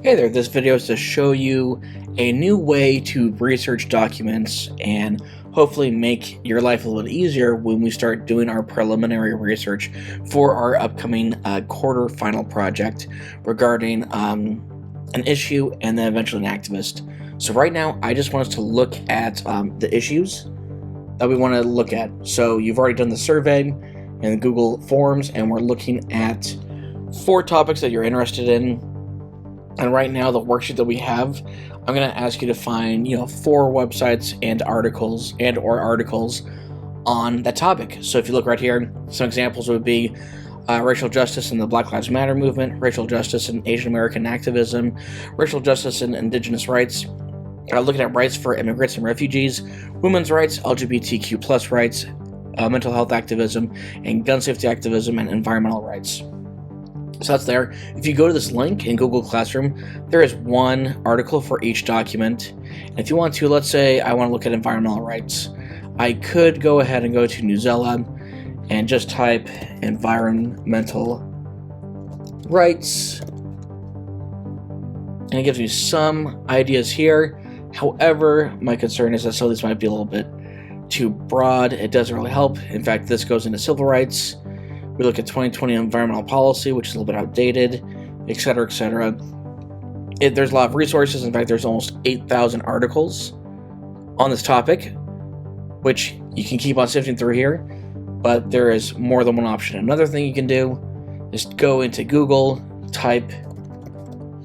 Hey there, this video is to show you a new way to research documents and hopefully make your life a little bit easier when we start doing our preliminary research for our upcoming quarter final project regarding an issue and then eventually an activist. So right now, I just want us to look at the issues that we want to look at. So you've already done the survey and Google Forms, and we're looking at 4 topics that you're interested in. And right now, the worksheet that we have, I'm going to ask you to find, 4 websites and articles on that topic. So if you look right here, some examples would be racial justice in the Black Lives Matter movement, racial justice in Asian American activism, racial justice in indigenous rights, looking at rights for immigrants and refugees, women's rights, LGBTQ plus rights, mental health activism, and gun safety activism, and environmental rights. So that's there. If you go to this link in Google Classroom, there is 1 article for each document. And if you want to, let's say I want to look at environmental rights, I could go ahead and go to Newsela and just type environmental rights. And it gives me some ideas here. However, my concern is that some of these might be a little bit too broad. It doesn't really help. In fact, this goes into civil rights. We look at 2020 environmental policy, which is a little bit outdated, etc., etc. There's a lot of resources. In fact, there's almost 8,000 articles on this topic, which you can keep on sifting through here, but there is more than one option. Another thing you can do is go into Google, type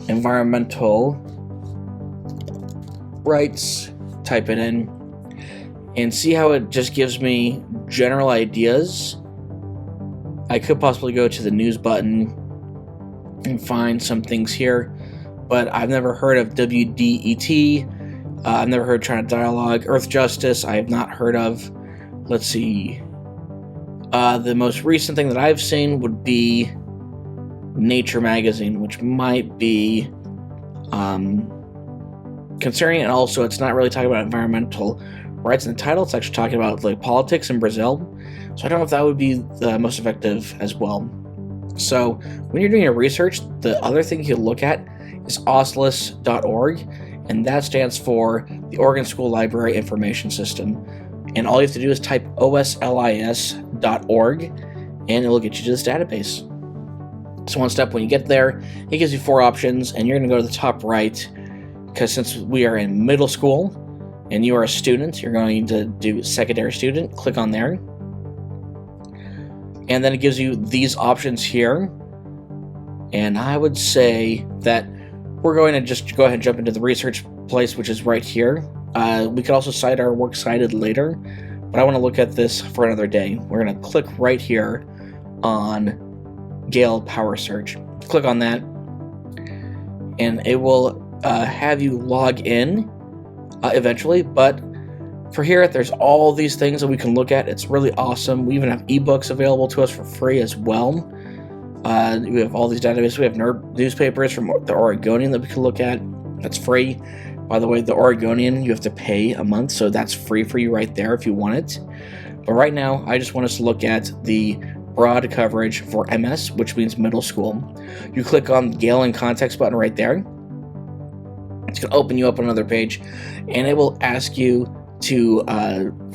environmental rights, type it in, and see how it just gives me general ideas. I could possibly go to the news button and find some things here, but I've never heard of WDET. I've never heard of China Dialogue. Earth Justice, I have not heard of. Let's see. The most recent thing that I've seen would be Nature Magazine, which might be concerning, and also it's not really talking about environmental rights in the title. It's actually talking about politics in Brazil. So I don't know if that would be the most effective as well. So when you're doing your research, the other thing you can look at is OSLIS.org, and that stands for the Oregon School Library Information System. And all you have to do is type OSLIS.org, and it will get you to this database. So one step, when you get there, it gives you 4 options, and you're going to go to the top right, because since we are in middle school and you are a student, you're going to do secondary student. Click on there. And then it gives you these options here. And I would say that we're going to just go ahead and jump into the research place, which is right here. We could also cite our works cited later, but I want to look at this for another day. We're going to click right here on Gale Power Search. Click on that, and it will have you log in eventually, but for here, there's all these things that we can look at. It's really awesome. We even have ebooks available to us for free as well. We have all these databases. We have newspapers from the Oregonian that we can look at. That's free. By the way, the Oregonian, you have to pay a month, so that's free for you right there if you want it. But right now, I just want us to look at the broad coverage for MS, which means middle school. You click on the Gale in Context button right there. It's going to open you up on another page, and it will ask you to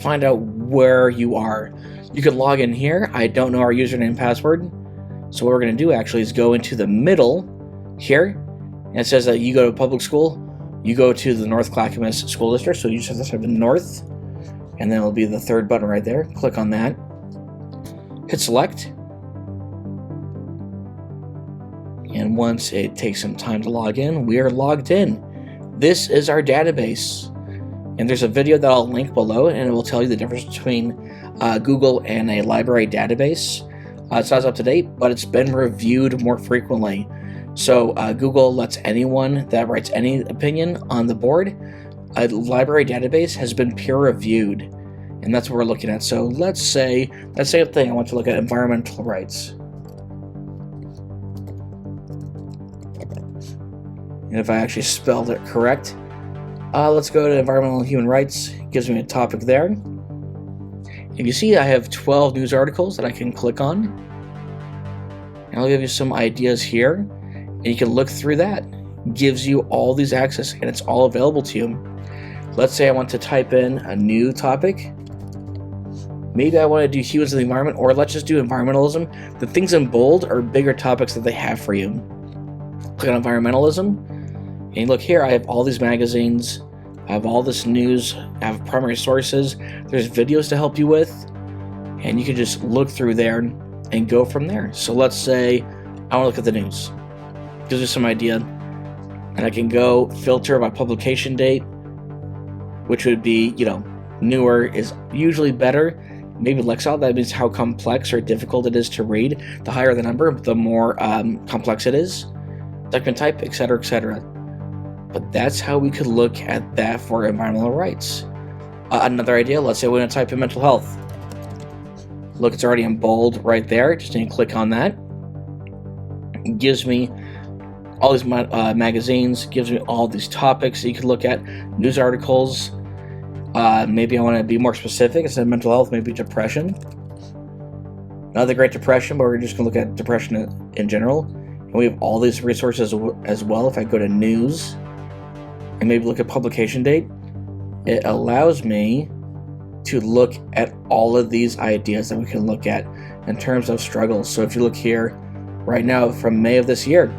find out where you are. You can log in here. I don't know our username and password, so what we're going to do actually is go into the middle here, and it says that you go to public school, you go to the North Clackamas School District, so you just have to type in North, and then it'll be the 3rd button right there. Click on that, hit select, and once it takes some time to log in, we are logged in. This is our database. And there's a video that I'll link below, and it will tell you the difference between Google and a library database. It's not up to date, but it's been reviewed more frequently. So Google lets anyone that writes any opinion on the board. A library database has been peer reviewed, and that's what we're looking at. So let's say that same thing. I want to look at environmental rights. And if I actually spelled it correct, let's go to environmental and human rights. It gives me a topic there. And you see I have 12 news articles that I can click on. And I'll give you some ideas here. And you can look through that. gives you all these access, and it's all available to you. Let's say I want to type in a new topic. Maybe I want to do humans and the environment, or let's just do environmentalism. The things in bold are bigger topics that they have for you. Click on environmentalism, and look here, I have all these magazines, I have all this news, I have primary sources, there's videos to help you with, and you can just look through there and go from there. So let's say I want to look at the news. Gives you some idea, and I can go filter by publication date, which would be, newer is usually better. Maybe Lexile, that means how complex or difficult it is to read. The higher the number, the more complex it is. Document type, etc., etc. But that's how we could look at that for environmental rights. Another idea, let's say we want to type in mental health. Look, it's already in bold right there. Just need to click on that. It gives me all these magazines, gives me all these topics that you can look at, news articles. Maybe I want to be more specific. Instead of mental health, maybe depression. Not the Great Depression, but we're just going to look at depression in general. And we have all these resources as well. If I go to news and maybe look at publication date, it allows me to look at all of these ideas that we can look at in terms of struggles. So if you look here, right now from May of this year,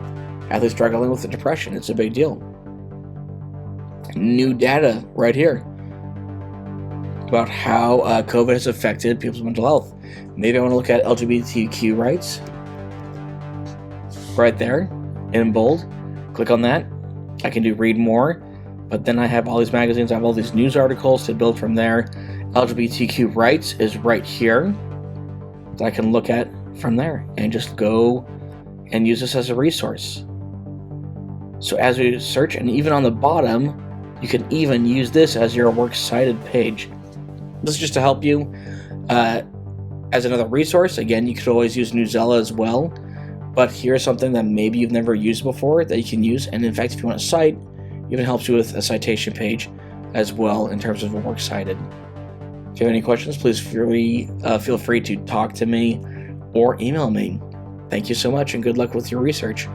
athletes struggling with the depression, it's a big deal. New data right here about how COVID has affected people's mental health. Maybe I want to look at LGBTQ rights. Right there, in bold. Click on that. I can do read more, but then I have all these magazines, I have all these news articles to build from there. LGBTQ rights is right here that I can look at from there and just go and use this as a resource. So as we search, and even on the bottom, you can even use this as your works cited page. This is just to help you as another resource. Again, you could always use Newsela as well, but here's something that maybe you've never used before that you can use. And in fact, if you want to cite, it even helps you with a citation page as well in terms of a works cited. If you have any questions, please feel free to talk to me or email me. Thank you so much, and good luck with your research.